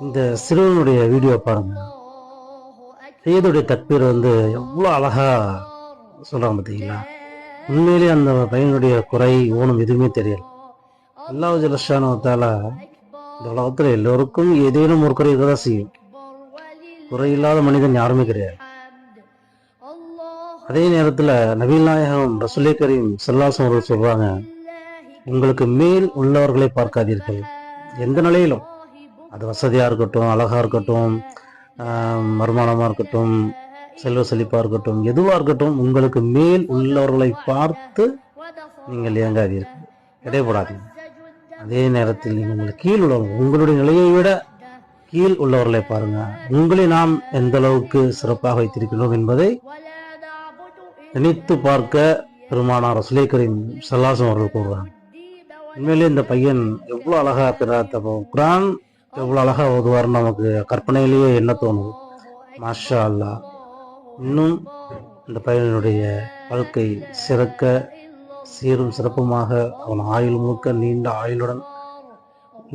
இந்த சிறுவனுடைய வீடியோ பாருங்க. சையதுடைய தக்பீர் எவ்வளோ அழகா சொல்றாங்க பார்த்தீங்களா? உண்மையிலேயே அந்த பையனுடைய குறை ஊனம் எதுவுமே தெரியல. அல்லாஹ் ஜல்லஷானு தஆலா இந்த உலகத்தில் எல்லோருக்கும் ஏதேனும் ஒரு குறை இருக்கதான் செய்யும். குறையில்லாத மனிதன் யாருமே கிடையாது. அதே நேரத்தில் நபிகள் நாயகம் ரசூலே கரீம் ஸல்லல்லாஹு அலைஹி வஸல்லம் சொல்றாங்க, உங்களுக்கு மேல் உள்ளவர்களை பார்க்காதீர்கள். எந்த நிலையிலும், அது வசதியா இருக்கட்டும், அழகா இருக்கட்டும், வருமானமா இருக்கட்டும், செல்வ செழிப்பா இருக்கட்டும், எதுவா இருக்கட்டும், உங்களுக்கு மேல் உள்ளவர்களை பார்த்து நீங்கள் இயங்காதீர்கள், இடைப்படாதீங்க. அதே நேரத்தில் நீங்கள் உங்களுக்கு கீழ் உள்ளவர்கள், உங்களுடைய நிலையை விட கீழ் உள்ளவர்களை பாருங்க. உங்களை நாம் எந்த அளவுக்கு சிறப்பாக வைத்திருக்கிறோம் என்பதை நினைத்து பார்க்க பெருமானார் ரசூலே கரீம் ஸல்லல்லாஹு அலைஹி வஸல்லம் அவர்கள் கூறுவாங்க. உண்மையிலே இந்த பையன் எவ்வளோ அழகா குரான் எவ்வளோ அழகா ஓதுவார்னு நமக்கு கற்பனையிலேயே என்ன தோணுது. மாஷா அல்லாஹ். இன்னும் இந்த பையனுடைய வாழ்க்கை சிறக்க சீரும் சிறப்புமாக அவன் ஆயுள் முழுக்க நீண்ட ஆயுளுடன்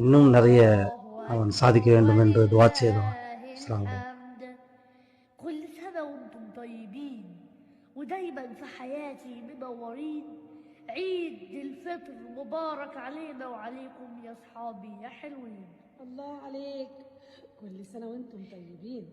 இன்னும் நிறைய அவன் சாதிக்க வேண்டும் என்று துஆ செய்தோம். அஸ்ஸலாமு அலைக்கும். كل سنة وانتم طيبين ودايما في حياتي منورين. عيد الفطر مبارك علينا وعليكم يا اصحابي يا حلوين. الله عليك، كل سنة وانتم طيبين.